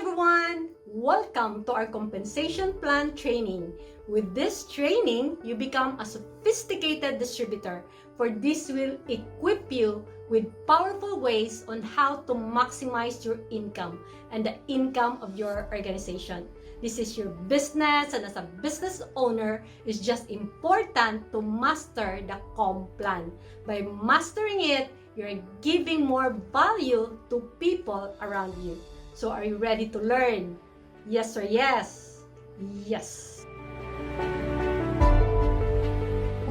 everyone! Welcome to our compensation plan training. With this training, you become a sophisticated distributor, for this will equip you with powerful ways on how to maximize your income and the income of your organization. This is your business, and as a business owner, it's just important to master the COM plan. By mastering it, you're giving more value to people around you. So are you ready to learn? Yes or yes? Yes.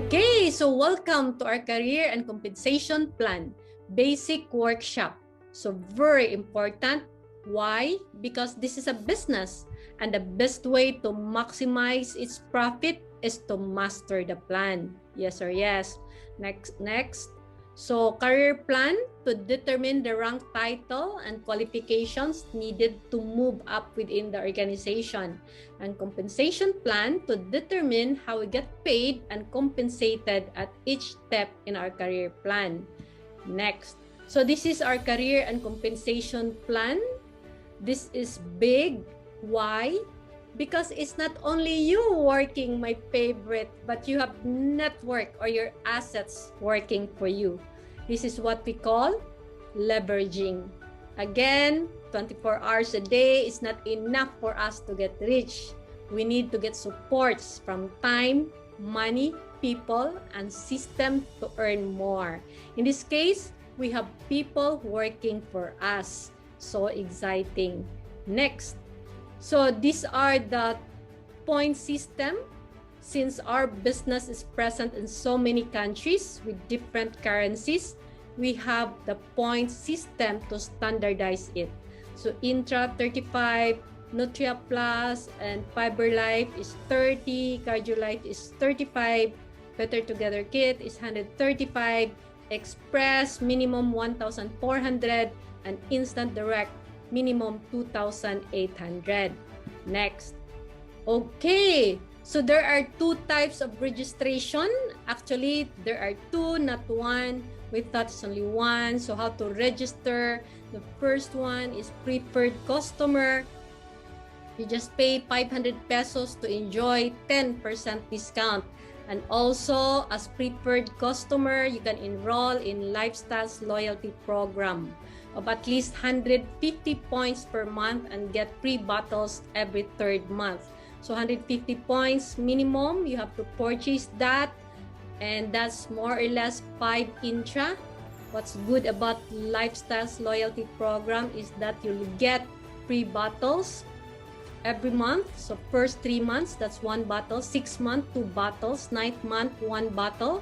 Okay, so welcome to our career and compensation plan basic workshop. So very important. Why? Because this is a business, and the best way to maximize its profit is to master the plan. Yes or yes? Next. So, career plan to determine the rank title and qualifications needed to move up within the organization. And compensation plan to determine how we get paid and compensated at each step in our career plan. Next. So, this is our career and compensation plan. This is big. Why? Because it's not only you working, my favorite, but you have network or your assets working for you. This is what we call leveraging. Again, 24 hours a day is not enough for us to get rich. We need to get supports from time, money, people, and system to earn more. In this case, we have people working for us. So exciting. Next. So these are the point system. Since our business is present in so many countries with different currencies, we have the point system to standardize it. So Intra 35, Nutria Plus, and FiberLife is 30, CardioLife is 35, Better Together Kit is 135, Express minimum 1,400, and Instant Direct minimum 2,800. Next. Okay, so there are two types of registration. Actually, there are two, not one. We thought it's only one. So how to register? The first one is preferred customer. You just pay 500 pesos to enjoy 10% discount. And also, as preferred customer, you can enroll in Lifestyles Loyalty Program of at least 150 points per month and get free bottles every third month. So 150 points minimum, you have to purchase that, and that's more or less 5 intra. What's good about Lifestyles Loyalty Program is that you'll get free bottles every month. So first 3 months, that's 1 bottle. 6th month, 2 bottles. 9th month, 1 bottle.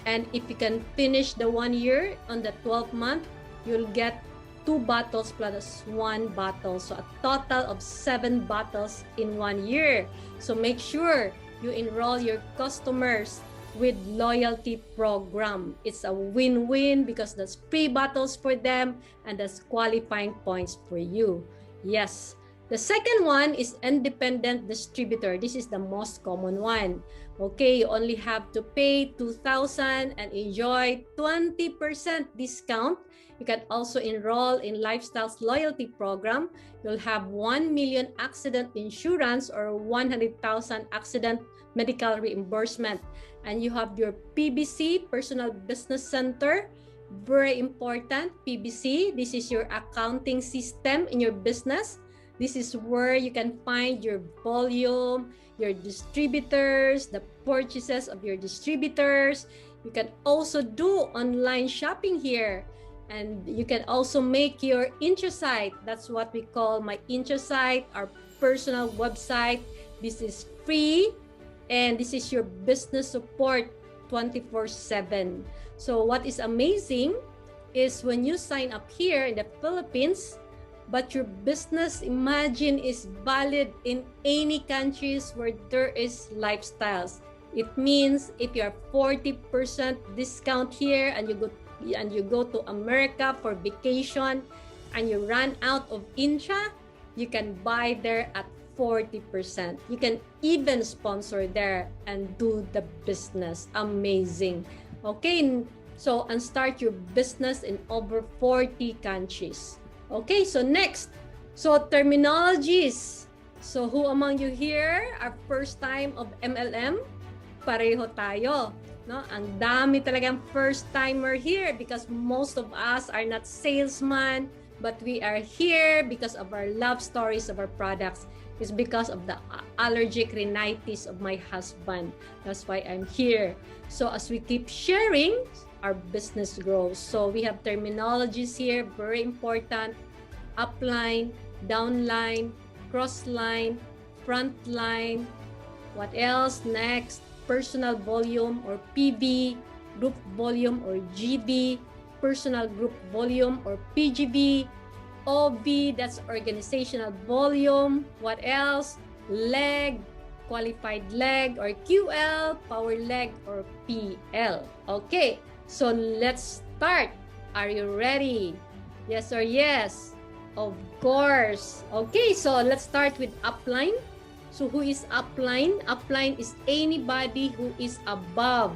And if you can finish the 1 year on the 12th month, you'll get 2 bottles plus 1 bottle. So a total of 7 bottles in 1 year. So make sure you enroll your customers with loyalty program. It's a win-win because that's free bottles for them and that's qualifying points for you. Yes. The second one is independent distributor. This is the most common one. Okay, you only have to pay 2,000 and enjoy 20% discount. You can also enroll in Lifestyles Loyalty Program. You'll have 1 million accident insurance or 100,000 accident medical reimbursement. And you have your PBC, Personal Business Center. Very important, PBC. This is your accounting system in your business. This is where you can find your volume, your distributors, the purchases of your distributors. You can also do online shopping here. And you can also make your intrasite. That's what we call my intrasite, our personal website. This is free. And this is your business support 24/7. So what is amazing is when you sign up here in the Philippines, but your business, imagine, is valid in any countries where there is Lifestyles. It means if you have 40% discount here and you go to America for vacation and you run out of intra, you can buy there at 40%. You can even sponsor there and do the business. Amazing. Okay, so and start your business in over 40 countries. Okay, so next. So terminologies. So who among you here are first time of MLM? Pareho tayo. No? Ang dami talagang first timer here because most of us are not salesmen, but we are here because of our love stories of our products. It's because of the allergic rhinitis of my husband. That's why I'm here. So as we keep sharing, our business grows. So we have terminologies here, very important. Upline, downline, crossline, frontline. What else? Next, personal volume or PV, group volume or GB, personal group volume or PGV, OV, that's organizational volume. What else? Leg, qualified leg or QL, power leg or PL. Okay, so let's start. Are you ready? Yes or yes? Of course. Okay, so let's start with upline. So who is upline? Upline is anybody who is above.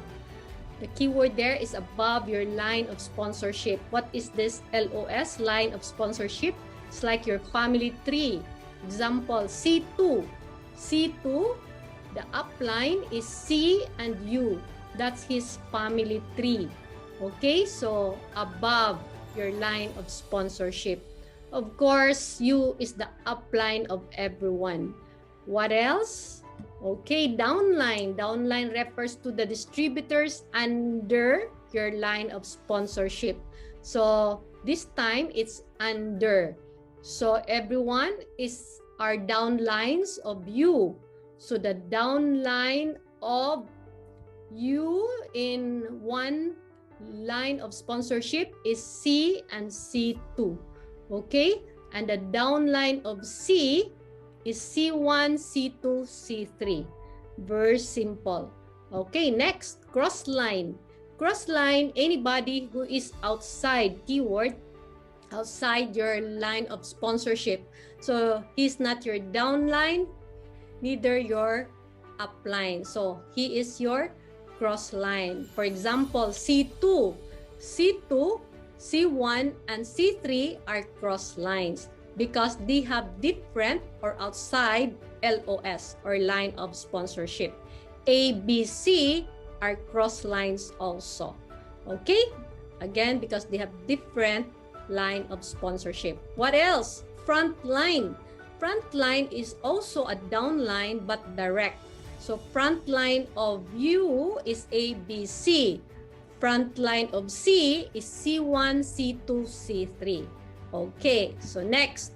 The keyword there is above your line of sponsorship. What is this LOS, line of sponsorship? It's like your family tree. Example, C2. C2, the upline is C and U. That's his family tree. Okay, so above your line of sponsorship. Of course, U is the upline of everyone. What else? Okay, downline. Downline refers to the distributors under your line of sponsorship. So this time it's under. So everyone are downlines of you. So the downline of you in one line of sponsorship is C and C2. Okay, and the downline of C is C1, C2, C3. Very simple. Okay, next, crossline. Crossline, anybody who is outside, keyword, outside your line of sponsorship. So he's not your downline, neither your upline. So he is your crossline. For example, C2. C2, C1, and C3 are cross lines because they have different or outside LOS or line of sponsorship. A, B, C are cross lines also. Okay? Again, because they have different line of sponsorship. What else? Front line. Front line is also a downline but direct. So front line of you is A, B, C. Front line of C is C1, C2, C3. Okay, so next,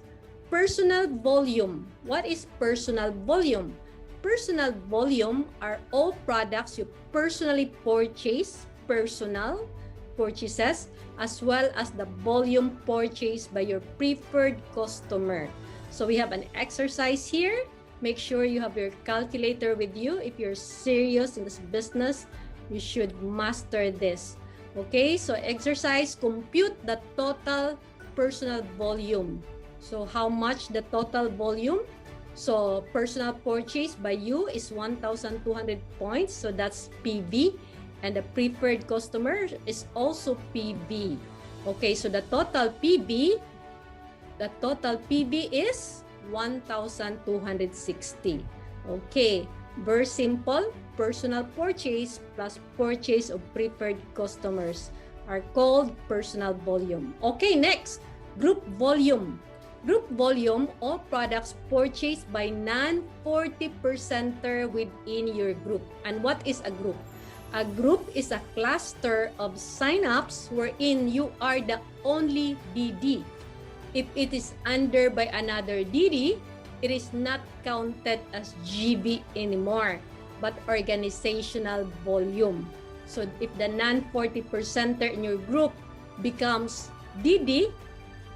personal volume. What is personal volume? Personal volume are all products you personally purchase, personal purchases, as well as the volume purchased by your preferred customer. So we have an exercise here. Make sure you have your calculator with you. If you're serious in this business, you should master this. Okay, so exercise, compute the total personal volume. So how much the total volume? So personal purchase by you is 1,200 points. So that's PV. And the preferred customer is also PV. Okay, so the total PV is 1,260. Okay, very simple. Personal purchase plus purchase of preferred customers are called personal volume. Okay, next, group volume. Group volume, all products purchased by non-40%er within your group. And what is a group? A group is a cluster of sign-ups wherein you are the only DD. If it is under by another DD, it is not counted as GB anymore, but organizational volume. So if the non-40%er in your group becomes DD,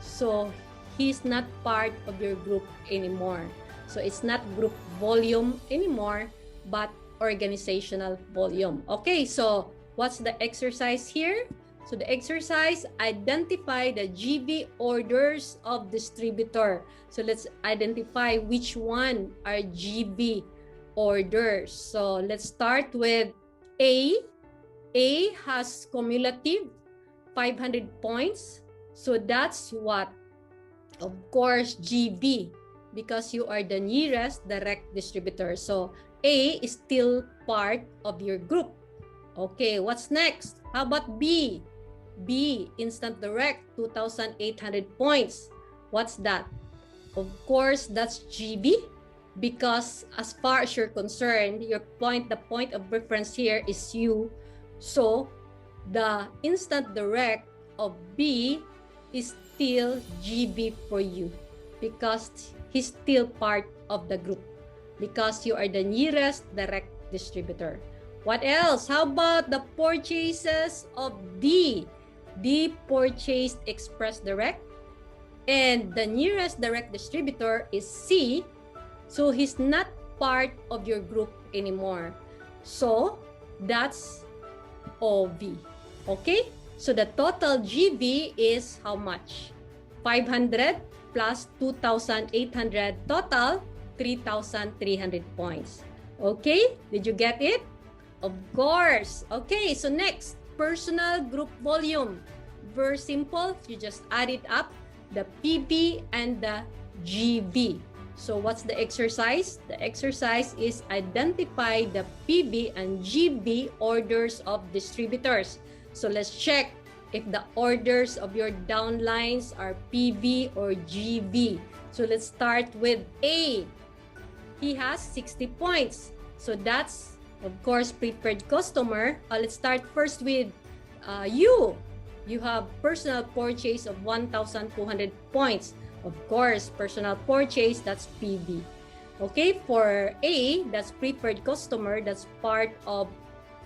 so he's not part of your group anymore. So it's not group volume anymore, but organizational volume. Okay, so what's the exercise here? So the exercise, identify the GB orders of distributor. So let's identify which one are GB orders. So let's start with A. A has cumulative 500 points. So that's what? Of course, GB, because you are the nearest direct distributor. So A is still part of your group. Okay, what's next? How about B? B, instant direct, 2,800 points. What's that? Of course, that's GB, because as far as you're concerned, the point of reference here is you. So the instant direct of B is still GB for you, because he's still part of the group, because you are the nearest direct distributor. What else? How about the purchases of D? D purchased Express Direct, and the nearest direct distributor is C, so he's not part of your group anymore. So that's OV. Okay? So the total GB is how much? 500 plus 2,800, total 3,300 points. Okay? Did you get it? Of course. Okay, so next, personal group volume. Very simple. You just add it up, the PB and the GB. So what's the exercise? The exercise is identify the PB and GB orders of distributors. So let's check if the orders of your downlines are PB or GB. So let's start with A. He has 60 points. So that's, of course, preferred customer. Let's start first with you. You have personal purchase of 1,200 points. Of course, personal purchase, that's PB. Okay, for A, that's preferred customer. That's part of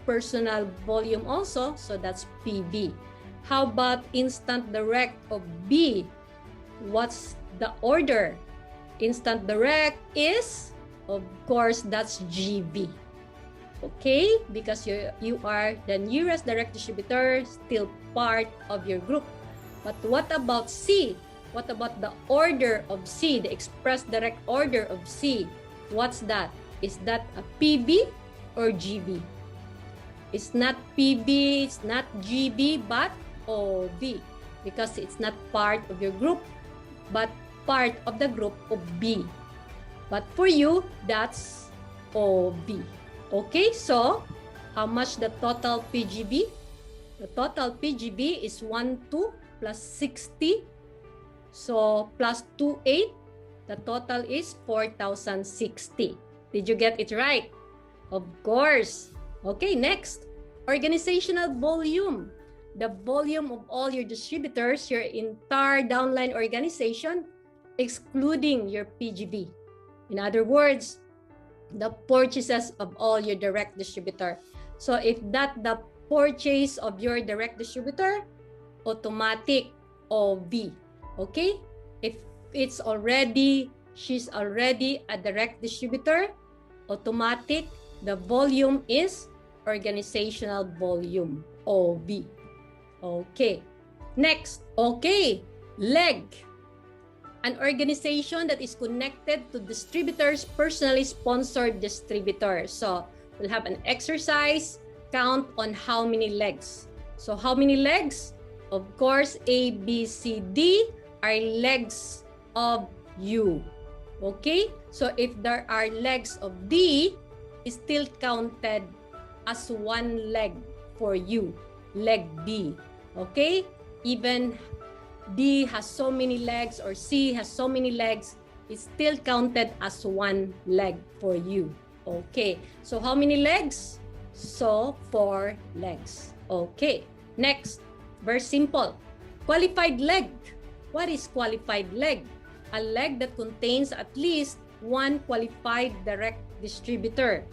personal volume also. So that's PB. How about instant direct of B? What's the order? Instant direct is, of course, that's GB. Okay, because you are the nearest direct distributor, still part of your group. But what about C? What about the order of C, the express direct order of C? What's that? Is that a PB or GB? It's not PB, it's not GB, but OV, because it's not part of your group, but part of the group of B. But for you, that's OV. Okay, so how much the total PGB? The total PGB is 12 plus 60. So plus 28, the total is 4,060. Did you get it right? Of course. Okay, next, organizational volume. The volume of all your distributors, your entire downline organization, excluding your PGB. In other words, the purchases of all your direct distributor. So if that the purchase of your direct distributor, automatic OV. Okay? If she's already a direct distributor, automatic, the volume is organizational volume, OV. Okay. Next, okay, leg. An organization that is connected to distributors, personally sponsored distributors. So we'll have an exercise, count on how many legs. So how many legs? Of course, A, B, C, D are legs of you. Okay? So if there are legs of D, is still counted as one leg for you. Leg B. Okay? Even D has so many legs or C has so many legs, it's still counted as one leg for you. Okay, so how many legs? So 4 legs. Okay, next, very simple. Qualified leg. What is qualified leg? A leg that contains at least one qualified direct distributor.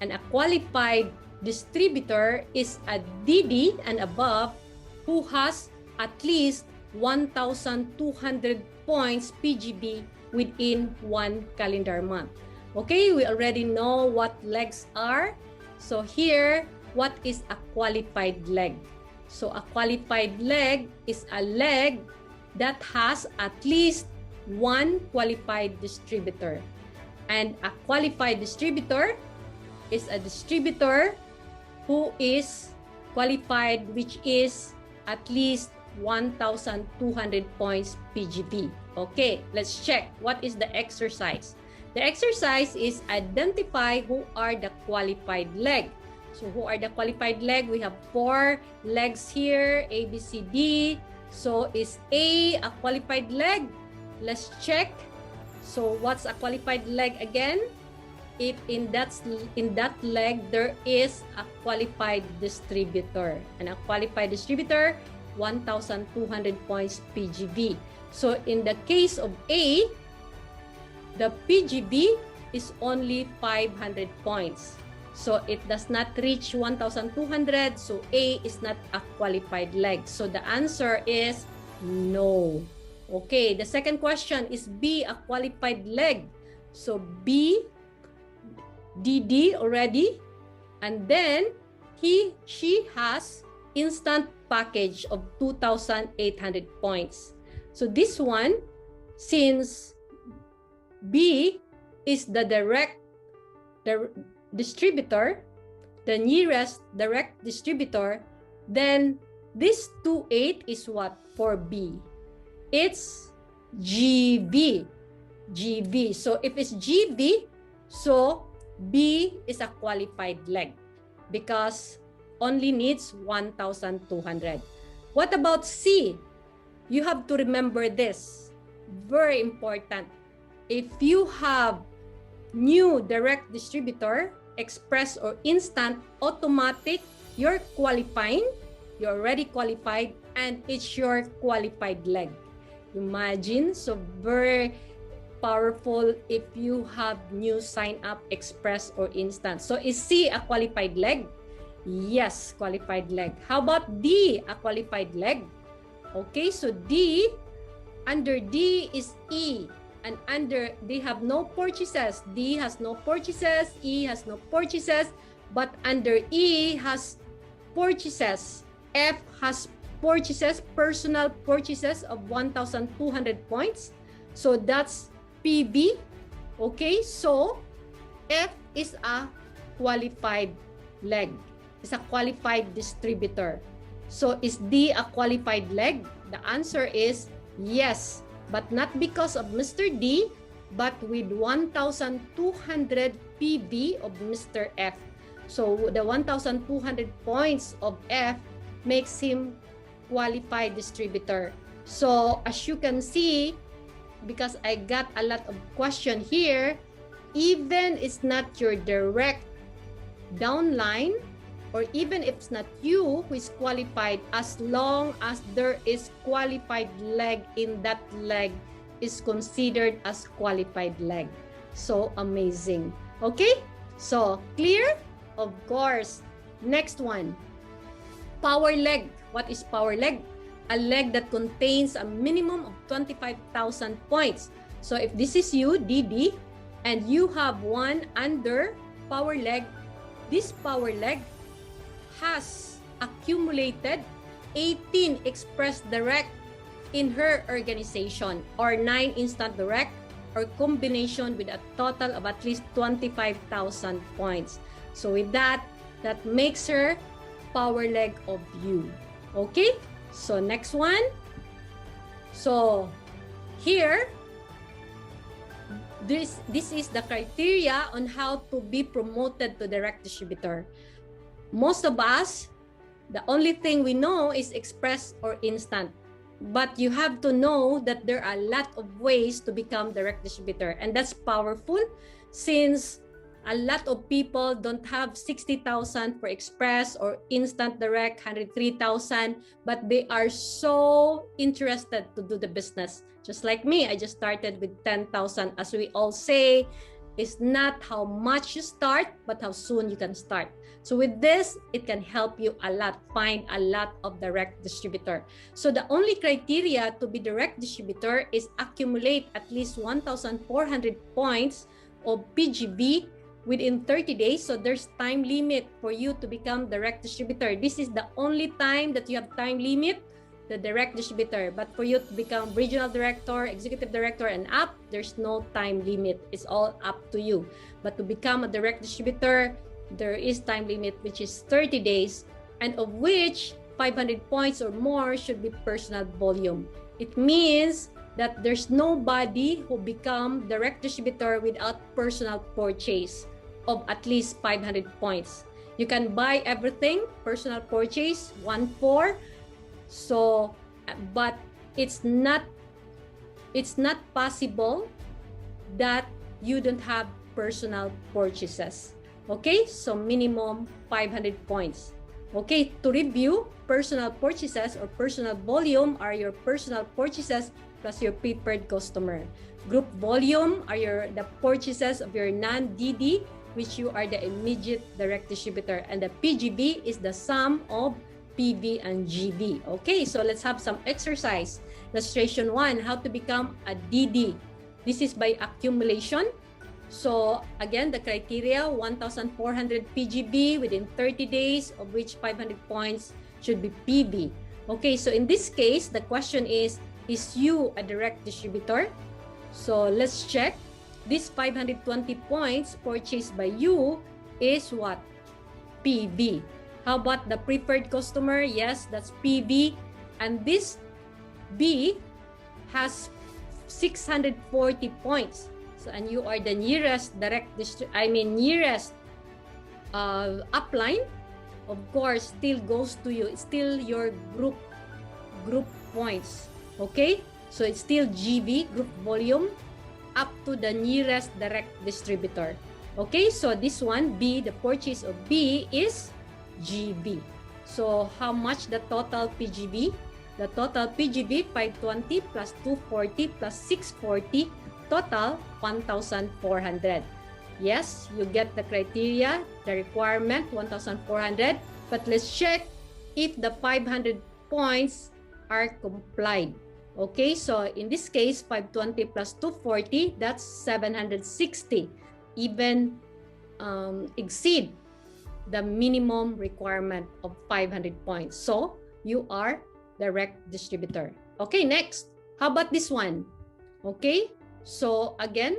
And a qualified distributor is a DD and above who has at least 1,200 points PGB within one calendar month. Okay, we already know what legs are. So here, what is a qualified leg? So a qualified leg is a leg that has at least one qualified distributor. And a qualified distributor is a distributor who is qualified, which is at least 1,200 points PGV. Okay, let's check. What is the exercise? The exercise is identify who are the qualified leg. So who are the qualified leg? We have 4 legs here, A, B, C, D. So is A a qualified leg? Let's check. So what's a qualified leg again? If in that leg there is a qualified distributor, and a qualified distributor 1,200 points PGV. So in the case of A, the PGV is only 500 points. So it does not reach 1,200. So A is not a qualified leg. So the answer is no. Okay, the second question is B a qualified leg? So B, DD already, and then she has instant package of 2,800 points. So this one, since B is the distributor, the nearest direct distributor, then this 28 is what for B? It's GV. GV. So if it's GV, so B is a qualified leg because only needs 1,200. What about C? You have to remember this. Very important. If you have new direct distributor, express or instant, automatic, you're qualifying, you're already qualified, and it's your qualified leg. Imagine, so very powerful if you have new sign up, express or instant. So is C a qualified leg? Yes, qualified leg. How about D, a qualified leg? Okay, so D, under D is E, and under they have no purchases. D has no purchases, E has no purchases, but under E has purchases. F has purchases, personal purchases of 1,200 points. So that's PB. Okay, so F is a qualified leg. It's a qualified distributor. So is D a qualified leg? The answer is yes, but not because of Mr. D, but with 1,200 PB of Mr. F. So the 1,200 points of F makes him qualified distributor. So as you can see, because I got a lot of question here, even it's not your direct downline, or even if it's not you who is qualified, as long as there is qualified leg in that leg, is considered as qualified leg. So amazing. Okay, so clear? Of course. Next one, power leg. What is power leg? A leg that contains a minimum of 25,000 points. So if this is you, DD, and you have one under power leg, this power leg has accumulated 18 express direct in her organization, or 9 instant direct, or combination with a total of at least 25,000 points. So with that, that makes her power leg of you. Okay? So next one. So here, this is the criteria on how to be promoted to direct distributor. Most of us, the only thing we know is express or instant. But you have to know that there are a lot of ways to become direct distributor, and that's powerful since a lot of people don't have 60,000 for express or instant direct, 103,000, but they are so interested to do the business. Just like me, I just started with 10,000. As we all say, it's not how much you start, but how soon you can start. So with this, it can help you a lot, find a lot of direct distributor. So the only criteria to be direct distributor is accumulate at least 1,400 points of PGV within 30 days. So there's time limit for you to become direct distributor. This is the only time that you have time limit, the direct distributor. But for you to become regional director, executive director, and up, there's no time limit. It's all up to you. But to become a direct distributor, there is time limit, which is 30 days, and of which 500 points or more should be personal volume. It means that there's nobody who become direct distributor without personal purchase of at least 500 points. You can buy everything, personal purchase, 1-4. So, but it's not possible that you don't have personal purchases. Okay, so minimum 500 points. Okay, to review, personal purchases or personal volume are your personal purchases plus your preferred customer. Group volume are the purchases of your non-DD, which you are the immediate direct distributor, and the PGV is the sum of PV and GV. Okay, so let's have some exercise. Illustration 1, how to become a DD. This is by accumulation. So again, the criteria, 1,400 PGV within 30 days, of which 500 points should be PV. Okay, so in this case, the question is you a direct distributor? So let's check. This 520 points purchased by you is what? PV. How about the preferred customer? Yes, that's PV. And this B has 640 points. So, and you are the nearest nearest upline. Of course, still goes to you. It's still your group points. Okay, so it's still GV, group volume, up to the nearest direct distributor. Okay, so this one, B, the purchase of B is GV. So how much the total PGV? The total PGV, 520 plus 240 plus 640, total 1,400. Yes, you get the criteria, the requirement, 1,400. But let's check if the 500 points are complied. Okay, so in this case, 520 plus 240, that's 760. Even exceed the minimum requirement of 500 points. So you are direct distributor. Okay, next. How about this one? Okay, so again,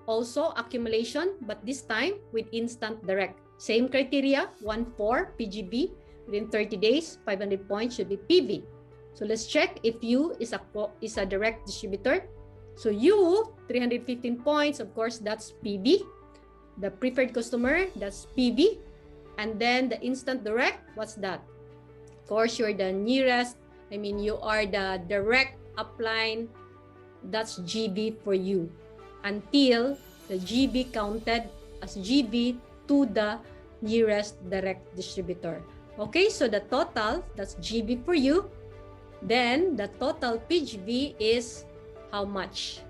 also accumulation, but this time with instant direct. Same criteria, 1-4 PGV within 30 days, 500 points should be PV. So let's check if you is a direct distributor. So you, 315 points, of course, that's PV. The preferred customer, that's PV. And then the instant direct, what's that? Of course, you're the nearest. You are the direct upline. That's GV for you. Until the GV counted as GV to the nearest direct distributor. Okay, so the total, that's GV for you. Then the total PGV is how much?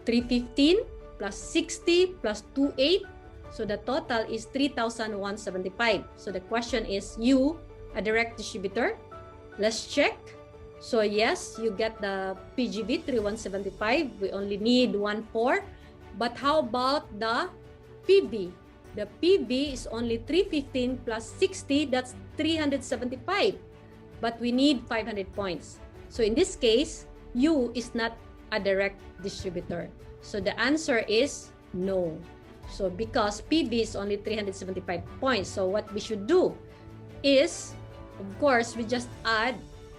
315 plus 60 plus 28. So the total is 3,175. So the question is, you a direct distributor? Let's check. So yes, you get the PGV 3,175. We only need 1-4. But how about the PV? The PV is only 315 plus 60. That's 375. But we need 500 points. So in this case, you is not a direct distributor. So the answer is no. So because PV is only 375 points, so what we should do is, of course, we just add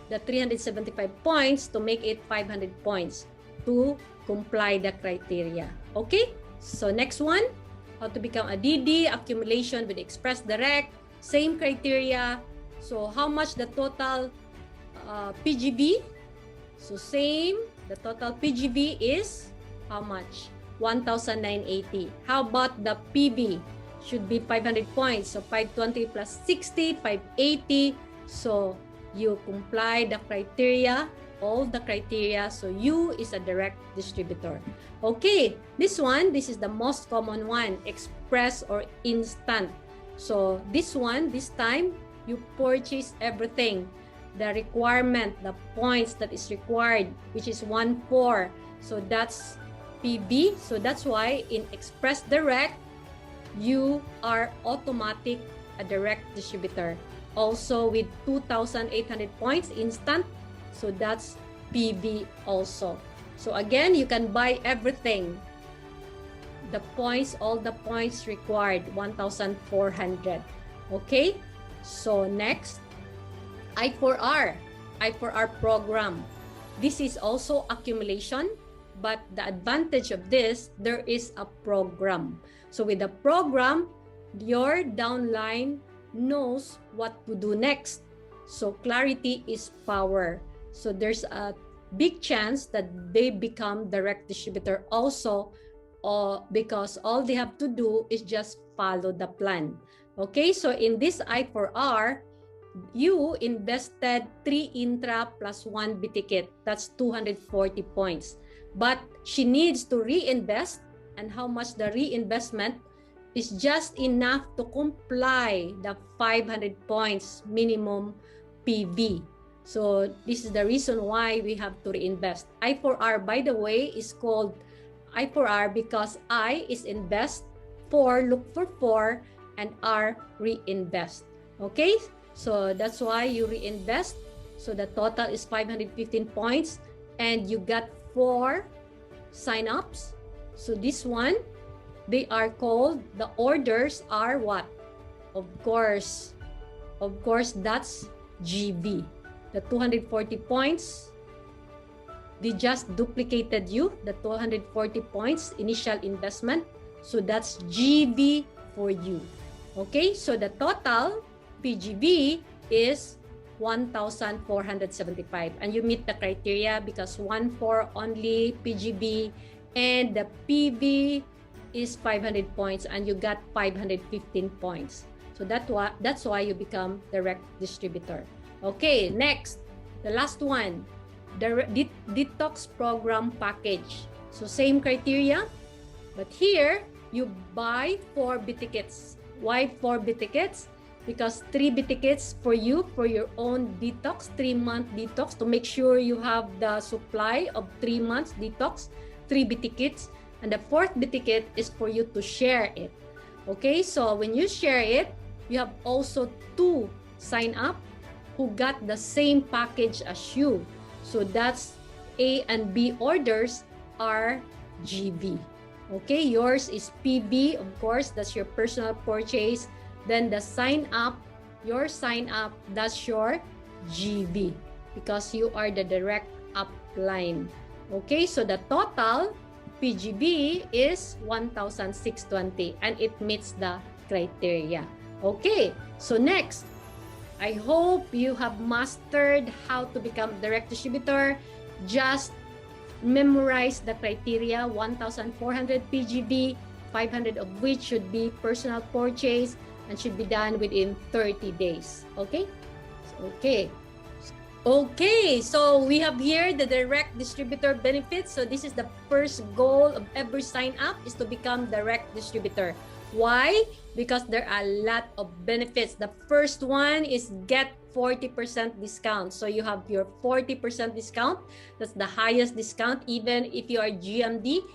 the 375 points to make it 500 points to comply the criteria. Okay? So next one, how to become a DD, accumulation with Express Direct, same criteria. So how much the total PGV? So same, the total PGV is how much? 1,980. How about the PV? Should be 500 points. So 520 plus 60, 580. So you comply the criteria, all the criteria. So you is a direct distributor. Okay, this is the most common one, express or instant. So this one, this time, you purchase everything. The requirement, the points that is required, which is 1-4. So that's PV. So that's why in Express Direct, you are automatic a direct distributor. Also with 2,800 points instant. So that's PV also. So again, you can buy everything. The points, all the points required, 1,400. Okay, so next, I4R, I4R program. This is also accumulation, but the advantage of this, there is a program. So with the program, your downline knows what to do next. So clarity is power. So there's a big chance that they become direct distributor also, because all they have to do is just follow the plan. Okay, so in this I4R, you invested 3 intra plus 1 B-ticket. That's 240 points. But she needs to reinvest, and how much the reinvestment is just enough to comply the 500 points minimum PV. So this is the reason why we have to reinvest. I4R, by the way, is called I4R because I is invest, 4 look for 4, and R reinvest. Okay, so that's why you reinvest. So the total is 515 points, and you got 4 sign-ups. So this one, they are called, the orders are what? Of course, that's GV. The 240 points, they just duplicated you, the 240 points initial investment. So that's GV for you. Okay, so the total PGV is 1,475, and you meet the criteria because 1,400 only PGV, and the PV is 500 points, and you got 515 points. So that's why you become direct distributor. Okay, next, the last one, the detox program package. So same criteria, but here you buy 4 B-tickets. Why 4 B-tickets? Because 3 B-tickets for you for your own detox, 3-month detox, to make sure you have the supply of 3 months detox, 3 B-tickets, and the 4th B-ticket is for you to share it. Okay, so when you share it, you have also 2 sign up who got the same package as you. So that's A and B orders are GV. Okay, yours is PB, of course, that's your personal purchase. Then the sign up, your sign up, that's your GV because you are the direct upline. Okay, so the total PGB is 1,620 and it meets the criteria. Okay, so next, I hope you have mastered how to become direct distributor. Just memorize the criteria, 1,400 PGB, 500 of which should be personal purchase and should be done within 30 days. Okay? Okay, so we have here the direct distributor benefits. So this is the first goal of every sign up is to become direct distributor. Why? Because there are a lot of benefits. The first one is get 40% discount. So you have your 40% discount. That's the highest discount. Even if you are GMD,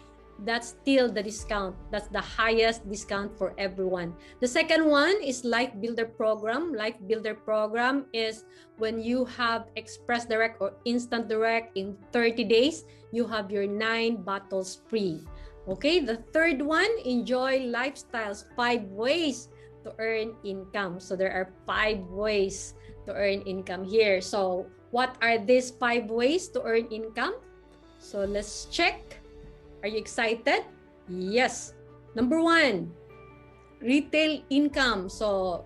that's still the discount. That's the highest discount for everyone. The second one is Life Builder Program. Life Builder Program is when you have Express Direct or Instant Direct in 30 days, you have your 9 bottles free. Okay, the third one, Enjoy Lifestyles, 5 ways to earn income. So there are 5 ways to earn income here. So what are these 5 ways to earn income? So let's check. Are you excited? Yes. Number 1, retail income. So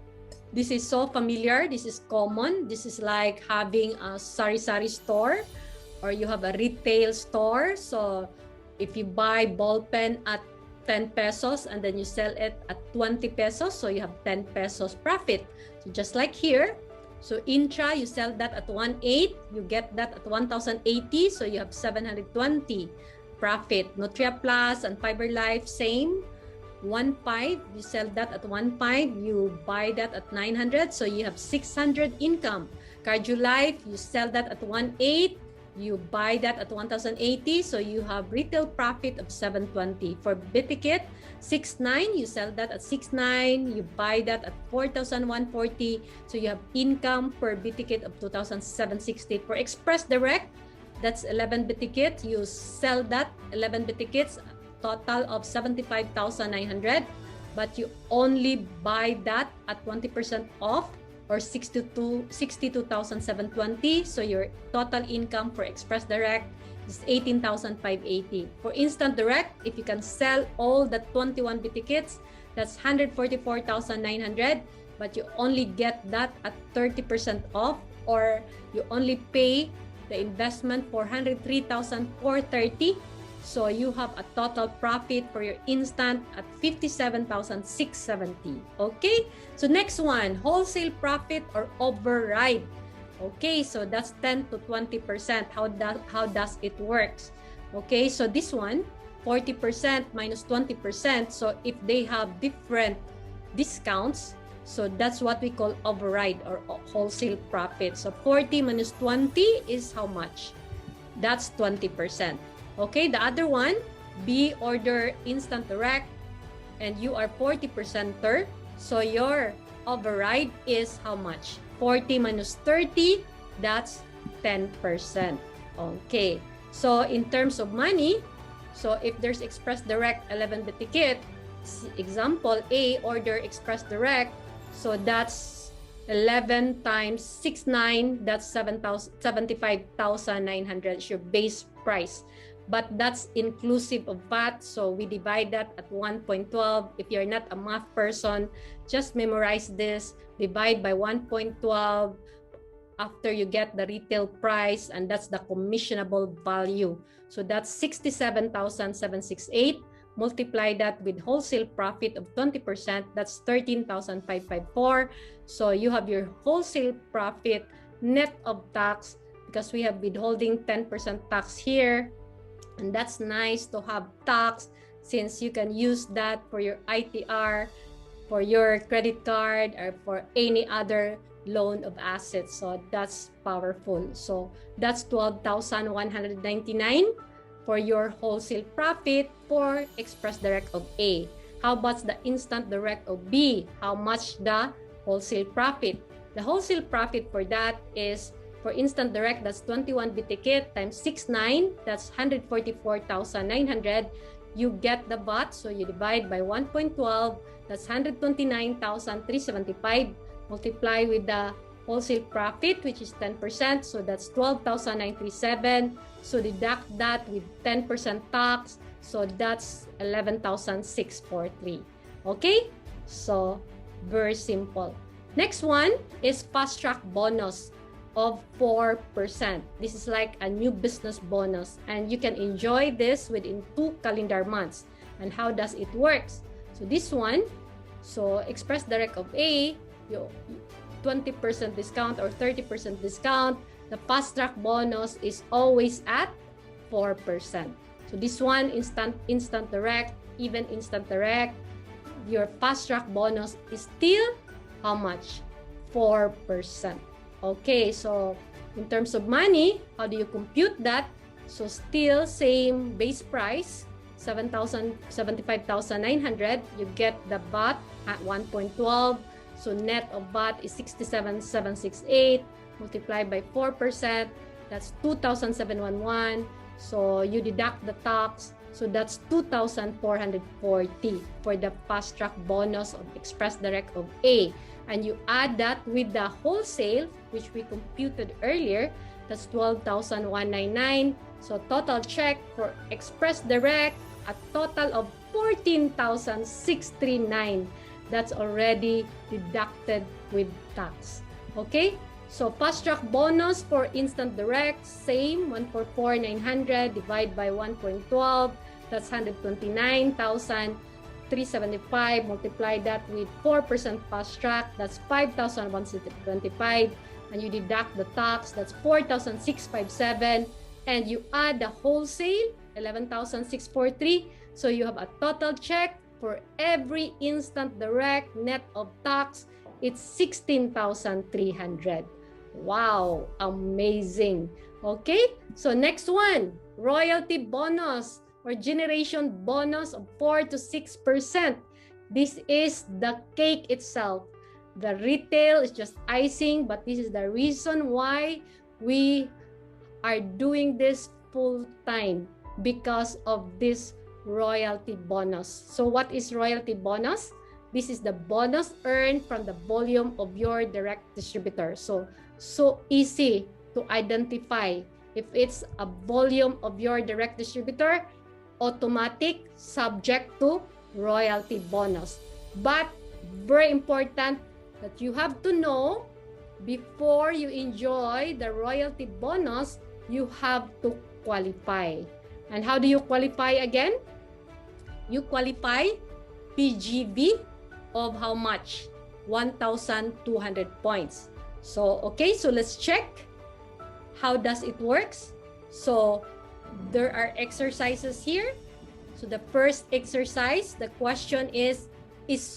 this is so familiar. This is common. This is like having a sari-sari store or you have a retail store. So if you buy ball pen at 10 pesos and then you sell it at 20 pesos, so you have 10 pesos profit. So just like here, so Intra, you sell that at 1.8, you get that at 1,080, so you have 720 profit. Nutria Plus and Fiber Life, same. 1.5, you sell that at 1.5, you buy that at 900, so you have 600 income. Cardio Life, you sell that at 1.8, you buy that at 1,080, so you have retail profit of 720. For B-ticket, 6.9, you sell that at 6.9, you buy that at 4,140, so you have income per B-ticket of 2,760. For Express Direct, that's 11 B-ticket, you sell that 11 B-tickets, total of 75,900, but you only buy that at 20% off, or 62,720. So your total income for Express Direct is 18,580. For Instant Direct, if you can sell all the 21 B tickets, that's 144,900, but you only get that at 30% off, or you only pay the investment for 103,430. So you have a total profit for your instant at 57,670. Okay, so next one, wholesale profit or override. Okay, so that's 10 to 20%. How does it works? Okay, so this one, 40% minus 20%. So if they have different discounts, so that's what we call override or wholesale profit. So 40 minus 20 is how much? That's 20%. Okay, the other one, B, order Instant Direct, and you are 40%er. So your override is how much? 40 minus 30, that's 10%. Okay, so in terms of money, so if there's Express Direct 11 the ticket, example A, order Express Direct, so that's 11 times 69, that's 75,900 is your base price. But that's inclusive of VAT, so we divide that at 1.12. If you're not a math person, just memorize this, divide by 1.12 after you get the retail price, and that's the commissionable value. So that's 67,768. Multiply that with wholesale profit of 20%, that's 13,554. So you have your wholesale profit net of tax, because we have withholding 10% tax here. And that's nice to have tax, since you can use that for your ITR, for your credit card, or for any other loan of assets. So that's powerful. So that's 12,199 for your wholesale profit for Express Direct of A. How about the Instant Direct of B? How much the wholesale profit? The wholesale profit for that is, for Instant Direct, that's 21 B ticket times 69, that's 144,900. You get the VAT, so you divide by 1.12, that's 129,375. Multiply with the wholesale profit, which is 10%, so that's 12,937. So deduct that with 10% tax, so that's 11,643. Okay, so very simple. Next one is fast track bonus of 4%. This is like a new business bonus, and you can enjoy this within 2 calendar months. And how does it work? So this one, so Express Direct of A, you 20% discount or 30% discount, the fast track bonus is always at 4%. So this one, instant direct, even Instant Direct, your fast track bonus is still how much? 4%. Okay, so in terms of money, how do you compute that? So still same base price, 75,900. You get the VAT at 1.12. So net of VAT is 67,768. Multiplied by 4%, that's 2,711. So you deduct the tax. So that's 2,440 for the fast track bonus of Express Direct of A. And you add that with the wholesale, which we computed earlier, that's 12,199. So total check for Express Direct, a total of 14,639. That's already deducted with tax. Okay? So fast track bonus for Instant Direct, same, 144,900 divided by 1.12. That's 129,375. Multiply that with 4% fast track. That's 5,125. And you deduct the tax. That's 4,657. And you add the wholesale, 11,643. So you have a total check for every Instant Direct net of tax. It's 16,300. Wow, amazing. Okay, so next one, royalty bonus or generation bonus of 4 to 6%. This is the cake itself. The retail is just icing, but this is the reason why we are doing this full time, because of this royalty bonus. So what is royalty bonus? This is the bonus earned from the volume of your direct distributor. So easy to identify. If it's a volume of your direct distributor, automatic, subject to royalty bonus. But very important that you have to know, before you enjoy the royalty bonus, you have to qualify. And how do you qualify again? You qualify PGV of how much? 1,200 points. So, okay, so let's check. How does it works? So, there are exercises here. So, the first exercise, the question is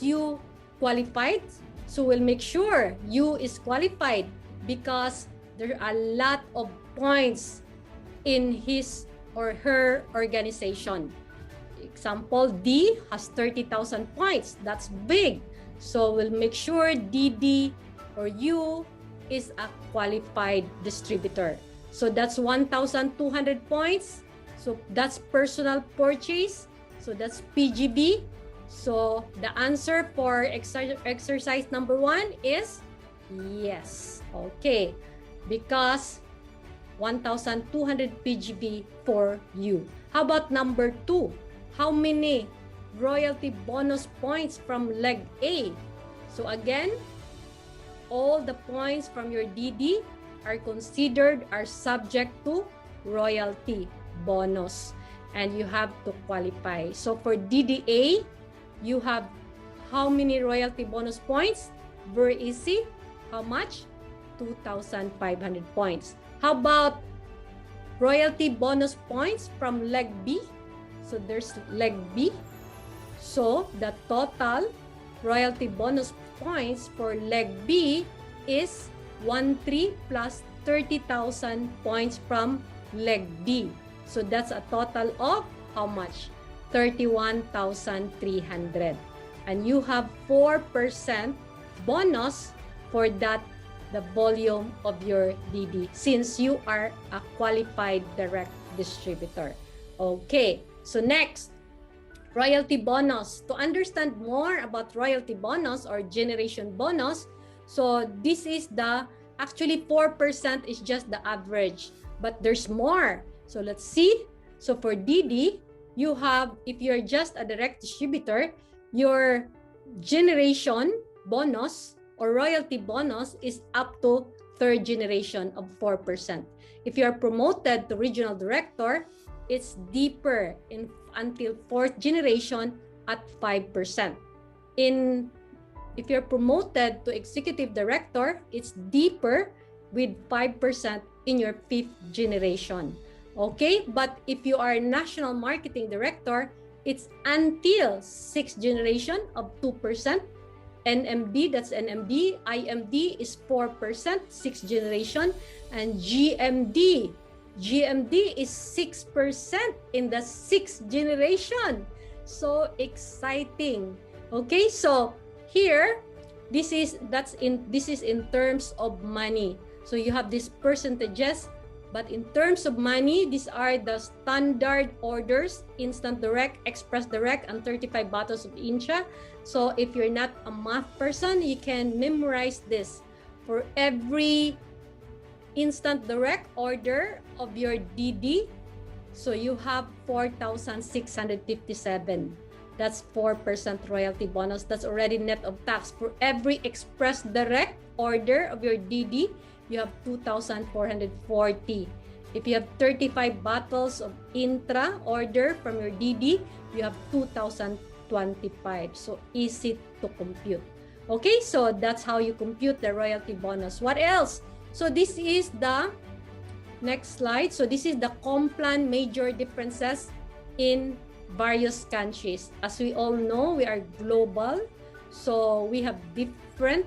you qualified? So, we'll make sure you is qualified because there are a lot of points in his or her organization. Example, D has 30,000 points. That's big. So we'll make sure DD or U is a qualified distributor. So that's 1,200 points. So that's personal purchase. So that's PGB. So the answer for exercise number 1 is yes. Okay. Because 1,200 PGB for you. How about number 2? How many royalty bonus points from leg A? So again, all the points from your DD are considered are subject to royalty bonus, and you have to qualify. So for DDA, you have how many royalty bonus points? Very easy. How much? 2,500 points. How about royalty bonus points from leg B? So there's leg B. So the total royalty bonus points for leg B is 13 plus 30,000 points from leg D. So that's a total of how much? 31,300. And you have 4% bonus for that, the volume of your DD, since you are a qualified direct distributor. Okay, so next, royalty bonus. To understand more about royalty bonus or generation bonus, so this is the, actually 4% is just the average, but there's more. So let's see. So for DD, you have, if you're just a direct distributor, your generation bonus or royalty bonus is up to third generation of 4%. If you are promoted to regional director, it's deeper in until 4th generation at 5%. If you're promoted to executive director, it's deeper with 5% in your 5th generation. Okay, but if you are national marketing director, it's until 6th generation of 2%. NMD, that's NMD. IMD is 4%, 6th generation. And GMD is 6% in the 6th generation. So exciting. Okay, so here, this is in terms of money. So you have these percentages, but in terms of money, these are the standard orders: instant direct, express direct, and 35 bottles of Incha. So if you're not a math person, you can memorize this. For every instant direct order of your DD, so you have 4,657. That's 4% royalty bonus. That's already net of tax. For every express direct order of your DD, you have 2,440. If you have 35 bottles of intra order from your DD, you have 2,025. So easy to compute. Okay, so that's how you compute the royalty bonus. What else? So this is the next slide. So this is the Complan major differences in various countries. As we all know, we are global. So we have different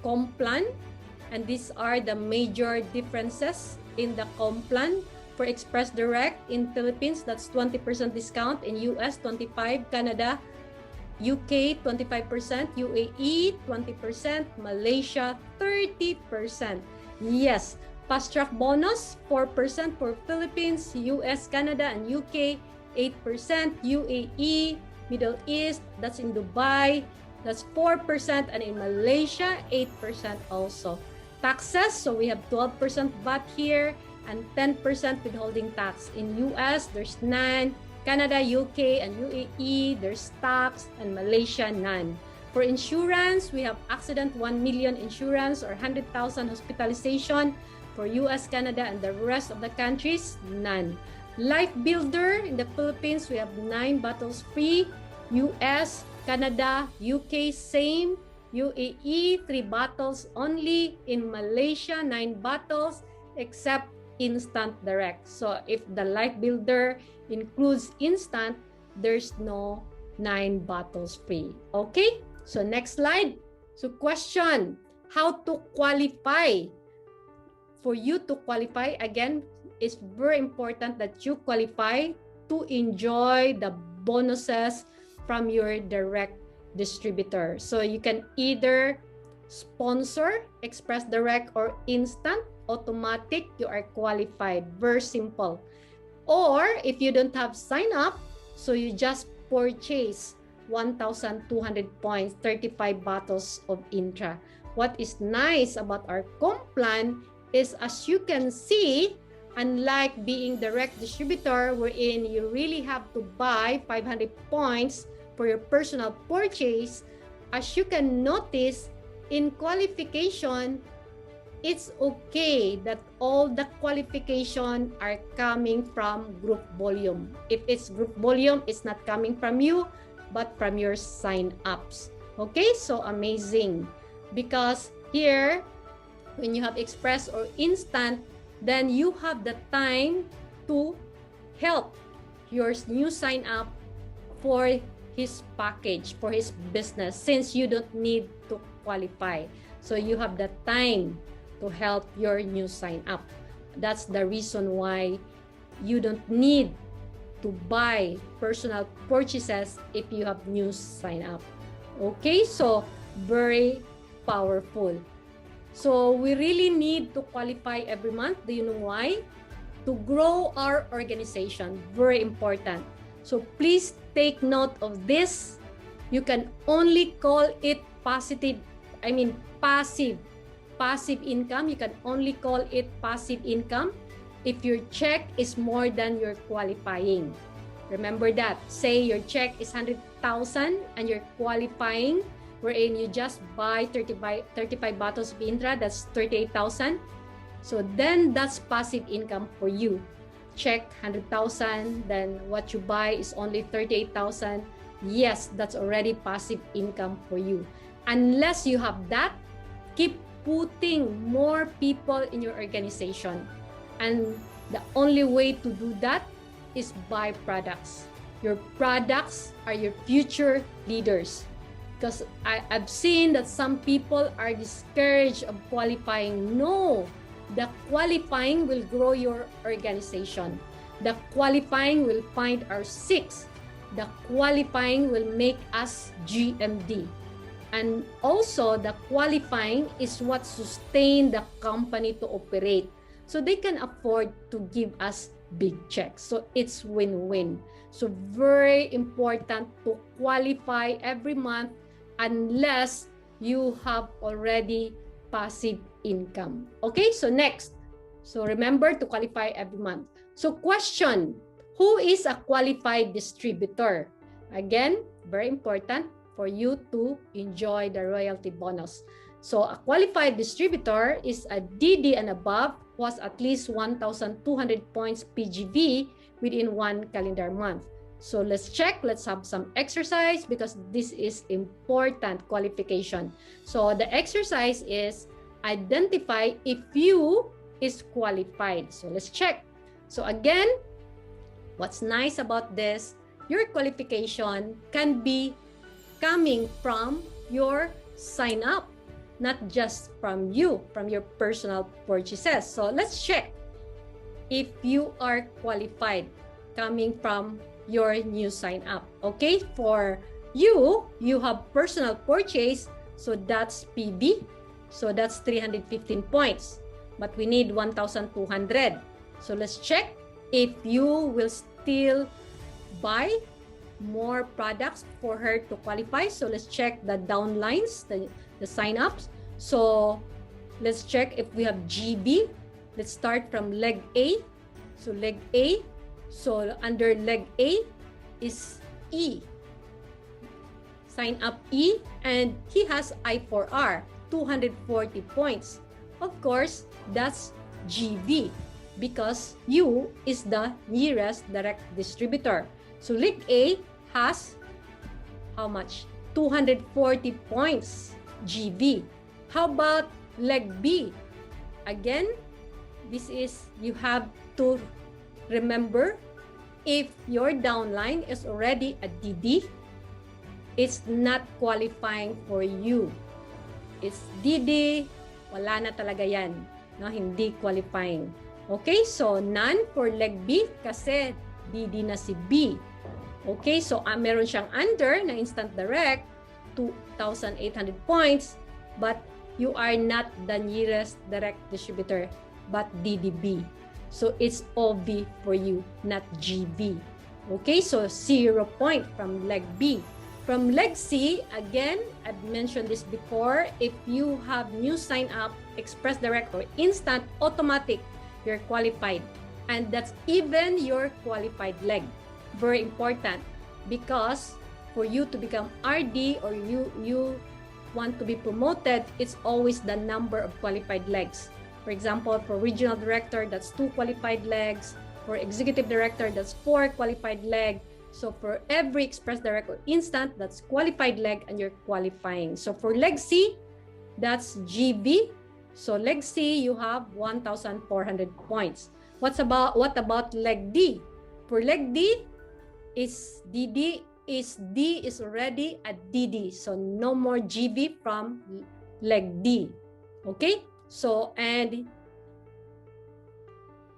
Complan, and these are the major differences in the Complan. For Express Direct in Philippines, that's 20% discount. In US, 25%. Canada, UK, 25%. UAE, 20%. Malaysia, 30%. Yes, fast track bonus, 4% for Philippines, US, Canada, and UK, 8%. UAE, Middle East, that's in Dubai, that's 4%, and in Malaysia, 8% also. Taxes, so we have 12% VAT here and 10% withholding tax. In US, there's none. Canada, UK, and UAE, there's tax, and Malaysia, none. For insurance, we have accident 1 million insurance or 100,000 hospitalization. For US, Canada, and the rest of the countries, none. Life Builder in the Philippines, we have 9 bottles free. US, Canada, UK, same. UAE, 3 bottles only. In Malaysia, 9 bottles, except Instant Direct. So if the Life Builder includes Instant, there's no 9 bottles free. Okay, so next slide. So question, how to qualify? For you to qualify, again, it's very important that you qualify to enjoy the bonuses from your direct distributor. So you can either sponsor, Express Direct, or Instant, automatic, you are qualified. Very simple. Or if you don't have sign up, so you just purchase 1,200 points, 35 bottles of Intra. What is nice about our comp plan is, as you can see, unlike being direct distributor, wherein you really have to buy 500 points for your personal purchase, as you can notice, in qualification, it's okay that all the qualification are coming from group volume. If it's group volume, it's not coming from you, but from your sign-ups. Okay, so amazing. Because here, when you have Express or Instant, then you have the time to help your new sign-up for his package, for his business, since you don't need to qualify. So you have the time to help your new sign-up. That's the reason why you don't need to buy personal purchases if you have new sign-up. Okay, so very powerful. So we really need to qualify every month. Do you know why? To grow our organization. Very important. So please take note of this. You can only call it passive income. You can only call it passive income if your check is more than your qualifying. Remember that. Say your check is 100,000 and you're qualifying, wherein you just buy 35 bottles of Intra, that's 38,000. So then that's passive income for you. Check 100,000, then what you buy is only 38,000. Yes, that's already passive income for you. Unless you have that, keep putting more people in your organization. And the only way to do that is buy products. Your products are your future leaders. Because I've seen that some people are discouraged of qualifying. No, the qualifying will grow your organization. The qualifying will find our six. The qualifying will make us GMD. And also, the qualifying is what sustain the company to operate. So they can afford to give us big checks. So it's win-win. So very important to qualify every month unless you have already passive income. Okay, so next. So remember to qualify every month. So question, who is a qualified distributor? Again, very important for you to enjoy the royalty bonus. So a qualified distributor is a DD and above who has at least 1,200 points PGV within one calendar month. So let's check. Let's have some exercise because this is important qualification. So the exercise is identify if you is qualified. So let's check. So again, what's nice about this, your qualification can be coming from your sign up, not just from you, from your personal purchases. So let's check if you are qualified coming from your new sign up. Okay, for you, you have personal purchase, so that's PB, so that's 315 points, but we need 1,200. So let's check if you will still buy more products for her to qualify. So let's check the downlines, the sign-ups. So let's check if we have GB. Let's start from leg A. So leg A. So under leg A is E. Sign up E, and he has I4R, 240 points. Of course, that's GB because U is the nearest direct distributor. So leg A has how much? 240 points GB. How about leg B? Again, this is, you have to remember, if your downline is already a DD, it's not qualifying for you. It's DD, wala na talaga yan. No? Hindi qualifying. Okay, so none for leg B kasi DD na si B. Okay, so meron siyang under na instant direct, 2,800 points, but you are not the nearest direct distributor, but DDB. So it's OV for you, not GB. Okay, so 0 point from leg B. From leg C, again, I've mentioned this before, if you have new sign up, express direct or instant automatic, you're qualified. And that's even your qualified leg. Very important, because for you to become RD or you want to be promoted, it's always the number of qualified legs. For example, for regional director, that's 2 qualified legs. For executive director, that's 4 qualified legs. So for every express direct or instant, that's qualified leg and you're qualifying. So for leg C, that's GB. So leg C, you have 1,400 points. What about leg D? For leg D, is D is already a DD. So no more GB from leg D. Okay? So, and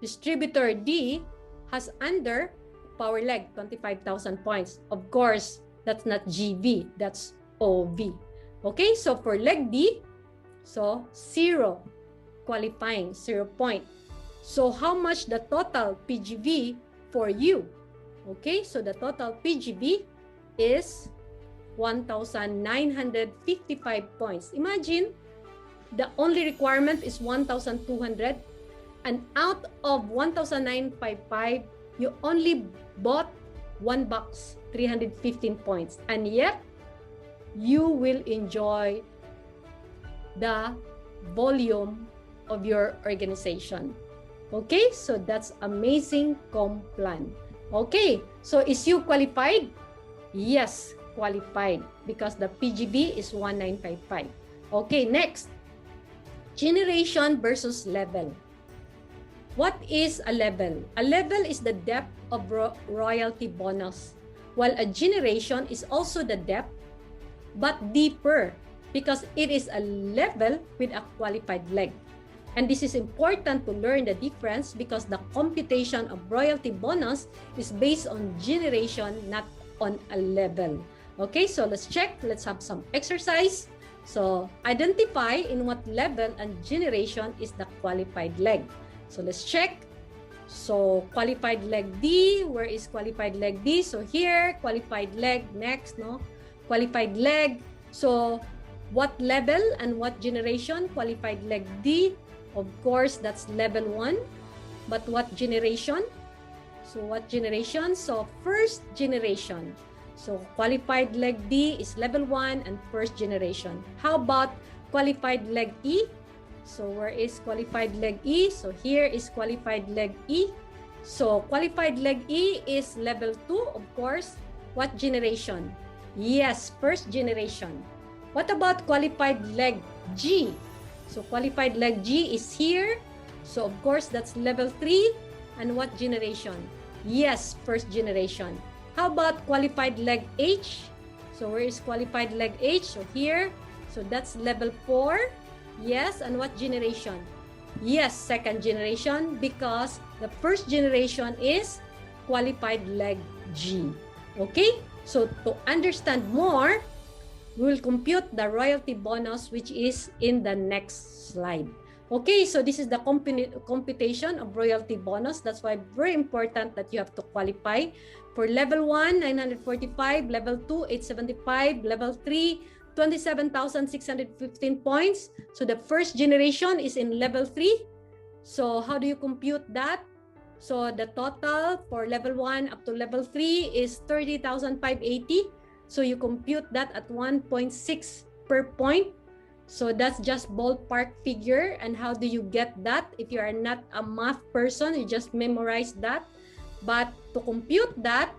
distributor D has under power leg, 25,000 points. Of course, that's not GB, that's OV. Okay, so for leg D, so 0 qualifying, 0 point. So how much the total PGV for you? Okay, so the total PGV is 1,955 points. Imagine, the only requirement is 1,200, and out of 1,955, you only bought 1 box, 315 points, and yet you will enjoy the volume of your organization. Okay, so that's amazing comp plan. Okay, so is you qualified? Yes, qualified, because the PGB is 1,955. Okay, next, generation versus level. What is a level? A level is the depth of royalty bonus, while a generation is also the depth, but deeper, because it is a level with a qualified leg. And this is important to learn the difference, because the computation of royalty bonus is based on generation, not on a level. Okay, so let's check. Let's have some exercise. So identify in what level and generation is the qualified leg. So let's check. So qualified leg D, where is qualified leg D? So here, qualified leg, next, no? Qualified leg. So what level and what generation? Qualified leg D. Of course, that's level 1. But what generation? So what generation? So first generation. So qualified leg D is level 1 and first generation. How about qualified leg E? So where is qualified leg E? So here is qualified leg E. So qualified leg E is level 2, of course. What generation? Yes, first generation. What about qualified leg G? So qualified leg G is here. So of course that's level 3. And what generation? Yes, first generation. How about qualified leg H? So where is qualified leg H? So here. So that's level 4. Yes, and what generation? Yes, second generation, because the first generation is qualified leg G. Okay? So to understand more, we will compute the royalty bonus, which is in the next slide. Okay, so this is the computation of royalty bonus. That's why very important that you have to qualify. For level 1, 945, level 2, 875, level 3, 27,615 points. So the first generation is in level 3. So how do you compute that? So the total for level 1 up to level 3 is 30,580. So you compute that at 1.6 per point. So that's just ballpark figure. And how do you get that? If you are not a math person, you just memorize that. But to compute that,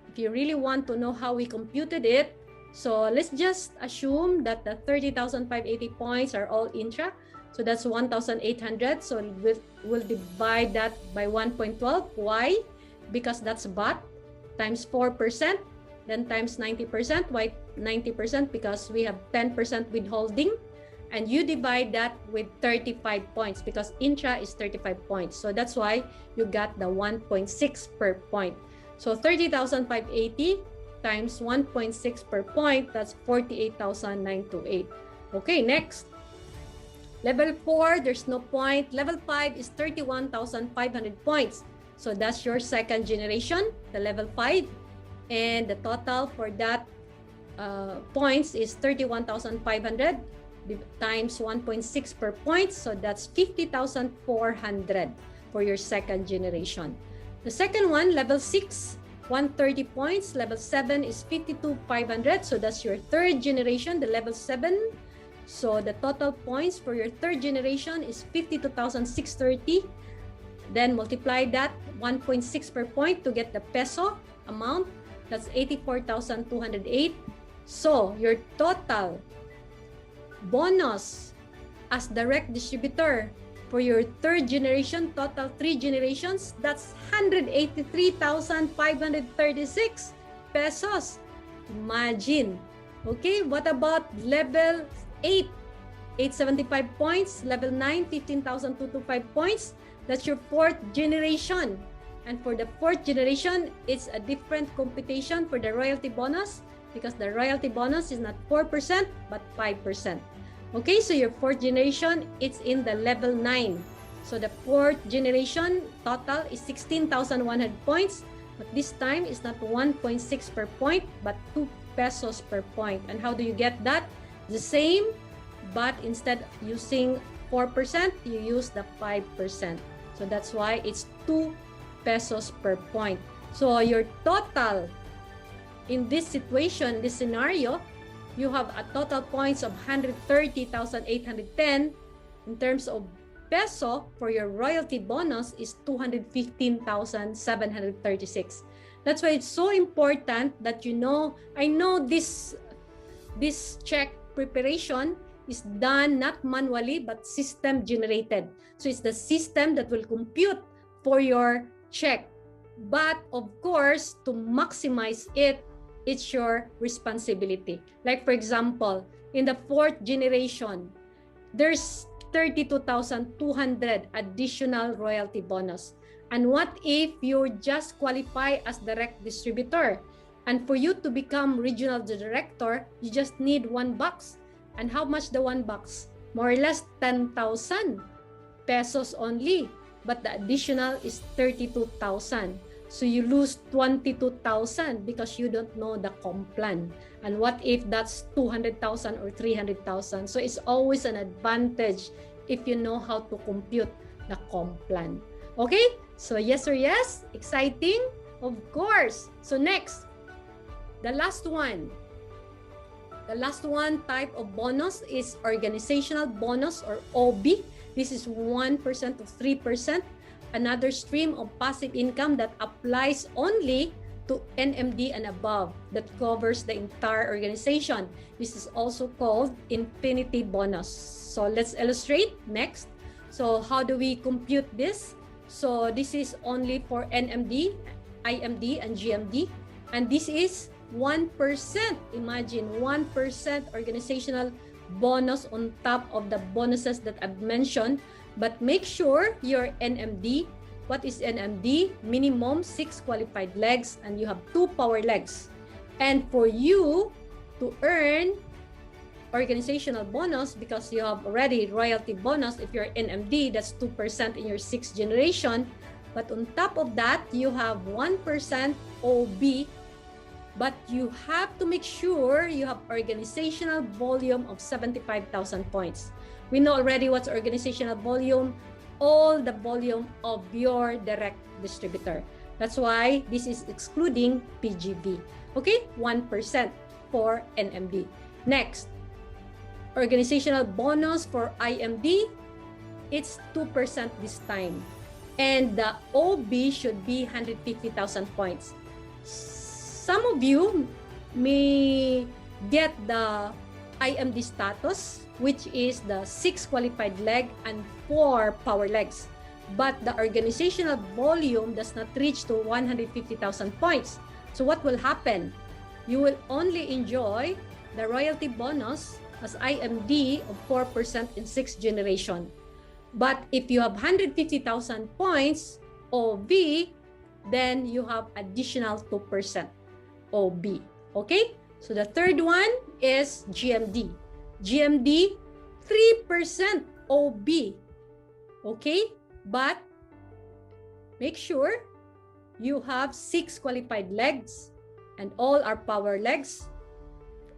if you really want to know how we computed it, so let's just assume that the 30,580 points are all intra. So that's 1,800. So we'll divide that by 1.12. Why? Because that's BOT times 4%, then times 90%. Why 90%? Because we have 10% withholding. And you divide that with 35 points because intra is 35 points. So that's why you got the 1.6 per point. So 30,580 times 1.6 per point, that's 48,928. Okay, next. Level 4, there's no point. Level 5 is 31,500 points. So that's your second generation, the level 5. And the total for that points is 31,500 times 1.6 per point. So that's 50,400 for your second generation. The second one, level 6, 130 points. Level 7 is 52,500. So that's your third generation, the level 7. So the total points for your third generation is 52,630. Then multiply that 1.6 per point to get the peso amount. That's 84,208. So your total bonus as direct distributor for your third generation, total 3 generations, that's 183,536 pesos. Imagine. Okay, what about level 8? 875 points. Level 9, 15,225 points. That's your fourth generation. And for the fourth generation, it's a different computation for the royalty bonus because the royalty bonus is not 4%, but 5%. Okay, so your fourth generation, it's in the level 9. So the fourth generation total is 16,100 points. But this time, it's not 1.6 per point, but 2 pesos per point. And how do you get that? The same, but instead using 4%, you use the 5%. So that's why it's 2 pesos per point. So your total in this situation, this scenario, you have a total points of 130,810. In terms of peso, for your royalty bonus is 215,736. That's why it's so important that you know, I know this check preparation is done not manually but system generated. So it's the system that will compute for your check. But of course, to maximize it, it's your responsibility. Like for example, in the fourth generation, there's 32,200 additional royalty bonus. And what if you just qualify as direct distributor? And for you to become regional director, you just need $1. And how much the $1? More or less 10,000 pesos only. But the additional is 32,000. So you lose 22,000 because you don't know the comp plan. And what if that's 200,000 or 300,000? So it's always an advantage if you know how to compute the comp plan. Okay? So yes or yes? Exciting? Of course. So next, the last one. The last one type of bonus is organizational bonus or OB. This is 1% to 3%. Another stream of passive income that applies only to NMD and above that covers the entire organization. This is also called infinity bonus. So let's illustrate next. So how do we compute this? So this is only for NMD, IMD, and GMD. And this is 1%. Imagine 1% organizational bonus on top of the bonuses that I've mentioned. But make sure your NMD, what is NMD? Minimum 6 qualified legs and you have 2 power legs. And for you to earn organizational bonus because you have already royalty bonus. If you're NMD, that's 2% in your 6th generation. But on top of that, you have 1% OB. But you have to make sure you have organizational volume of 75,000 points. We know already what's organizational volume, all the volume of your direct distributor. That's why this is excluding PGV. Okay, 1% for NMD. Next, organizational bonus for IMD, it's 2% this time. And the OB should be 150,000 points. Some of you may get the IMD status, which is the 6 qualified leg and 4 power legs. But the organizational volume does not reach to 150,000 points. So what will happen? You will only enjoy the royalty bonus as IMD of 4% in 6th generation. But if you have 150,000 points OV, then you have additional 2% OB. Okay? So the third one is GMD. GMD, 3% OB. Okay? But make sure you have 6 qualified legs and all are power legs.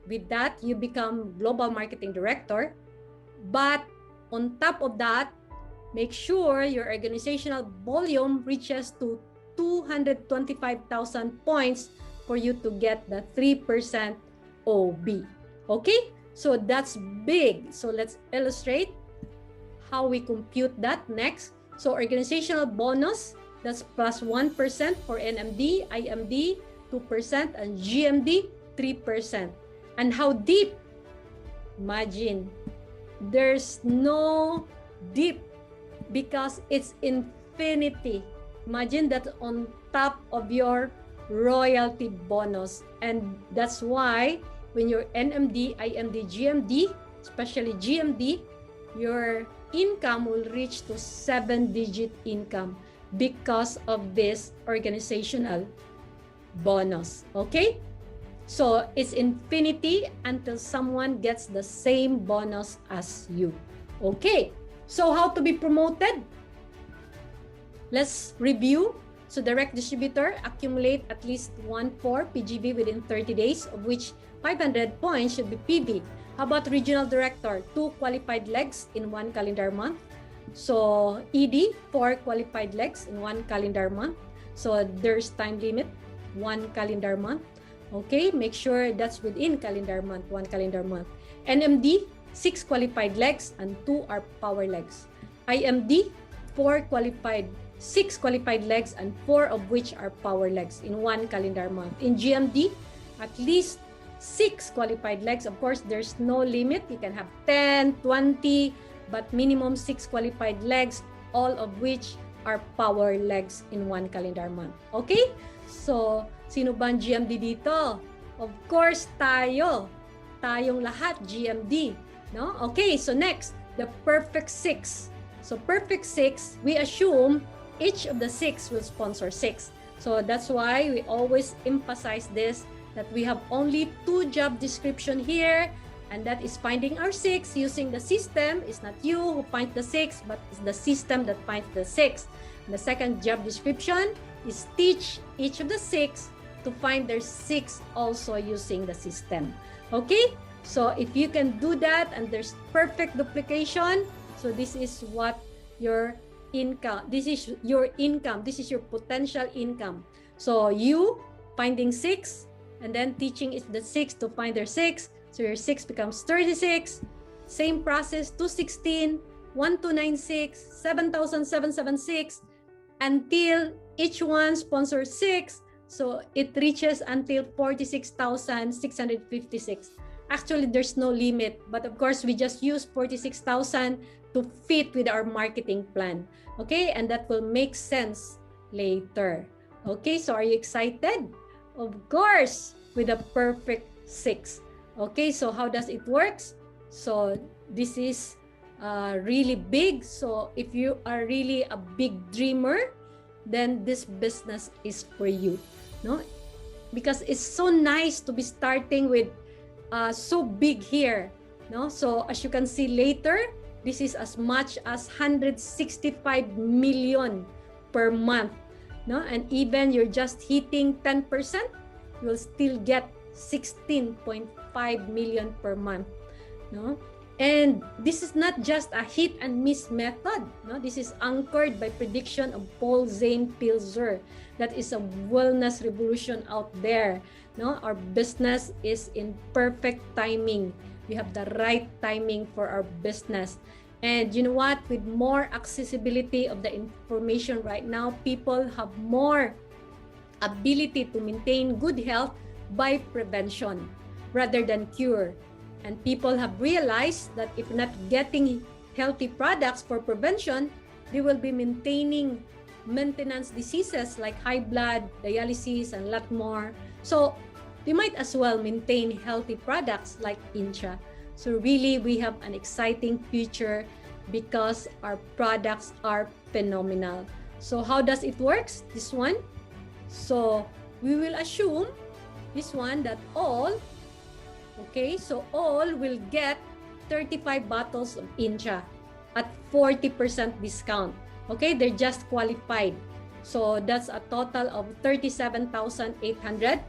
With that, you become global marketing director. But on top of that, make sure your organizational volume reaches to 225,000 points for you to get the 3% OB. Okay? So that's big. So let's illustrate how we compute that next. So organizational bonus, that's plus 1% for NMD, IMD, 2%, and GMD, 3%. And how deep? Imagine, there's no deep because it's infinity. Imagine that on top of your royalty bonus. And that's why when you're NMD, IMD, GMD, especially GMD, your income will reach to 7-digit income because of this organizational bonus. Okay? So it's infinity until someone gets the same bonus as you. Okay? So how to be promoted? Let's review. So direct distributor, accumulate at least 1/4 PGV within 30 days, of which 500 points should be PV. How about regional director? 2 qualified legs in 1 calendar month. So ED, 4 qualified legs in 1 calendar month. So there's time limit, 1 calendar month. Okay, make sure that's within calendar month, 1 calendar month. NMD, 6 qualified legs and 2 are power legs. IMD, 6 qualified legs and 4 of which are power legs in 1 calendar month. In GMD, at least 6 qualified legs. Of course, there's no limit. You can have 10, 20, but minimum 6 qualified legs, all of which are power legs in 1 calendar month. Okay? So, sino ba ang GMD dito? Of course, tayo. Tayong lahat, GMD. No? Okay, so next, the perfect 6. So, perfect 6, we assume each of the 6 will sponsor 6. So, that's why we always emphasize this, that we have only 2 job description here, and that is finding our 6 using the system. It's not you who finds the 6, but it's the system that finds the 6. The second job description is teach each of the 6 to find their 6 also using the system. Okay? So if you can do that and there's perfect duplication, so this is what your income, this is your income, this is your potential income. So you finding 6 and then teaching is the 6 to find their 6. So your 6 becomes 36. Same process, 216, 1296, 7776 until each one sponsors 6. So it reaches until 46,656. Actually, there's no limit, but of course, we just use 46,000 to fit with our marketing plan. Okay, and that will make sense later. Okay, so are you excited? Of course, with a perfect 6. Okay, so how does it work? So this is really big. So if you are really a big dreamer, then this business is for you. No, because it's so nice to be starting with so big here. No? So as you can see later, this is as much as 165 million per month. No? And even you're just hitting 10%, you'll still get 16.5 million per month. No? And this is not just a hit and miss method. No? This is anchored by prediction of Paul Zane Pilzer. That is a wellness revolution out there. No? Our business is in perfect timing. We have the right timing for our business. And you know what? With more accessibility of the information right now, people have more ability to maintain good health by prevention rather than cure. And people have realized that if not getting healthy products for prevention, they will be maintaining maintenance diseases like high blood, dialysis, and a lot more. So they might as well maintain healthy products like Intra. So really, we have an exciting future because our products are phenomenal. So how does it work? This one. So we will assume this one that all, okay, so all will get 35 bottles of Intra at 40% discount. Okay, they're just qualified. So that's a total of 37,800.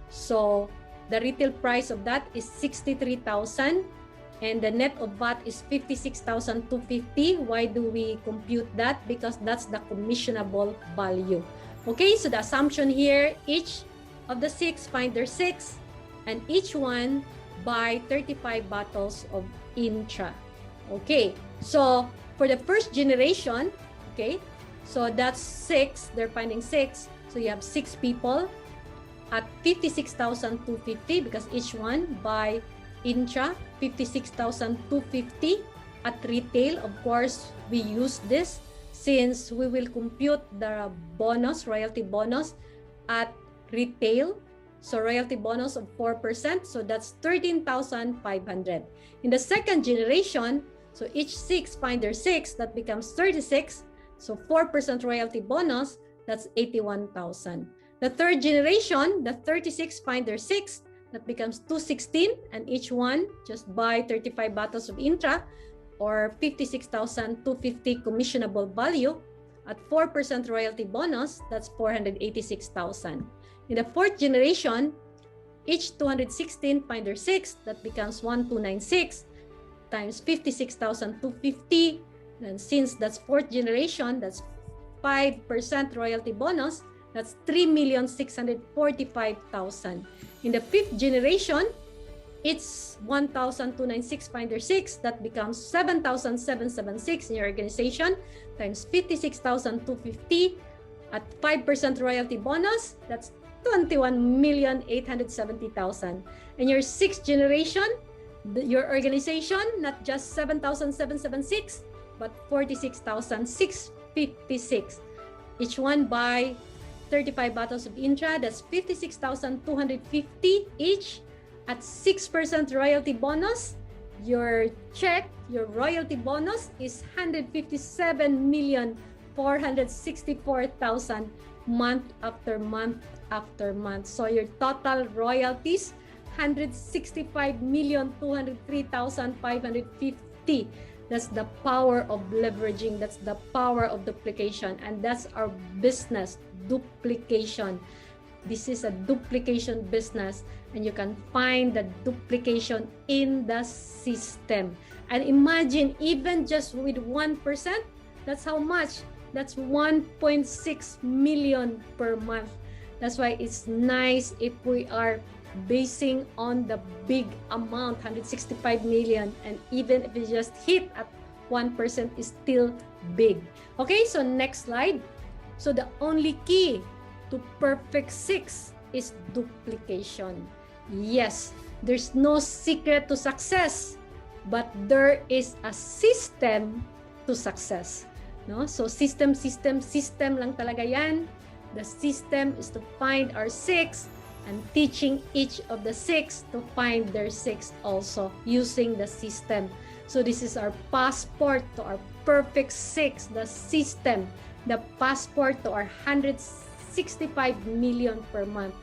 So the retail price of that is 63,000 and the net of VAT is 56,250. Why do we compute that? Because that's the commissionable value. Okay, so the assumption here, each of the 6 find their 6 and each one buy 35 bottles of Intra. Okay, so for the first generation, okay, so that's 6, they're finding 6. So you have 6 people at 56,250 because each one buy Intra, 56,250 at retail. Of course, we use this since we will compute the bonus, royalty bonus at retail. So royalty bonus of 4%, so that's 13,500. In the second generation, so each 6 find their 6, that becomes 36. So 4% royalty bonus, that's 81,000. The third generation, the 36 find their 6, that becomes 216, and each one just buy 35 bottles of Intra or 56,250 commissionable value at 4% royalty bonus, that's 486,000. In the fourth generation, each 216 find their 6, that becomes 1296 times 56,250. And since that's fourth generation, that's 5% royalty bonus, that's 3,645,000. In the fifth generation, it's 1,296 find their 6, that becomes 7,776 in your organization times 56,250 at 5% royalty bonus, that's 21,870,000. In your sixth generation, your organization, not just 7,776, but 46,656. Each one buy 35 bottles of Intra, that's 56,250 each at 6% royalty bonus. Your check, your royalty bonus is 157,464,000 month after month after month. So your total royalties, 165,203,550. That's the power of leveraging. That's the power of duplication. And that's our business, duplication. This is a duplication business, and you can find the duplication in the system. And imagine, even just with 1%, that's how much? That's 1.6 million per month. That's why it's nice if we are basing on the big amount, 165 million, and even if it just hit at 1% is still big. Okay, so next slide. So the only key to perfect 6 is duplication. Yes, there's no secret to success, but there is a system to success. No? So system lang talaga yan. The system is to find our 6 and teaching each of the 6 to find their 6 also using the system. So this is our passport to our perfect 6, the system, the passport to our 165 million per month.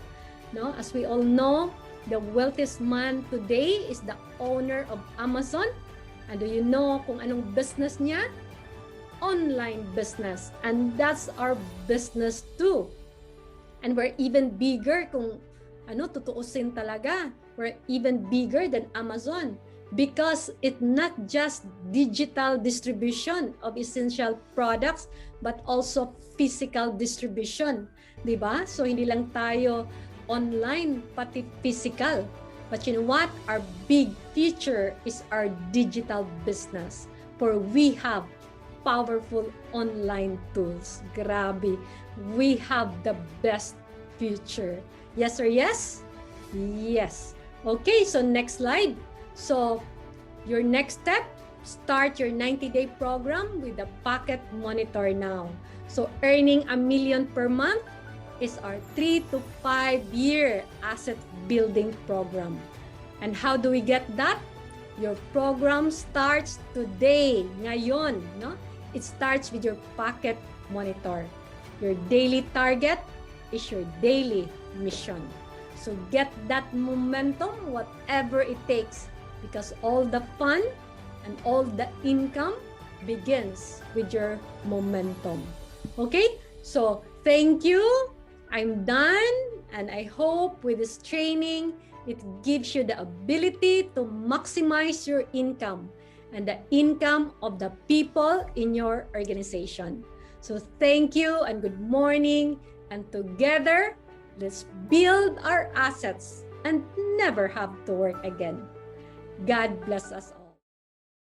No? As we all know, the wealthiest man today is the owner of Amazon. And do you know kung anong business niya? Online business. And that's our business too. And we're even bigger kung tutuusin talaga. We're even bigger than Amazon because it's not just digital distribution of essential products but also physical distribution. Diba? So hindi lang tayo online, pati physical. But you know what? Our big future is our digital business. For we have powerful online tools. Grabe. We have the best future. Yes or yes? Yes. Okay, so next slide. So your next step, start your 90-day program with the Pocket Monitor now. So earning $1 million per month is our 3 to 5 year asset building program. And how do we get that? Your program starts today, ngayon, no? It starts with your Pocket Monitor. Your daily target is your daily mission. So get that momentum, whatever it takes, because all the fun and all the income begins with your momentum. Okay? So thank you. I'm done, and I hope with this training, it gives you the ability to maximize your income and the income of the people in your organization. So thank you and good morning. And together, let's build our assets and never have to work again. God bless us all.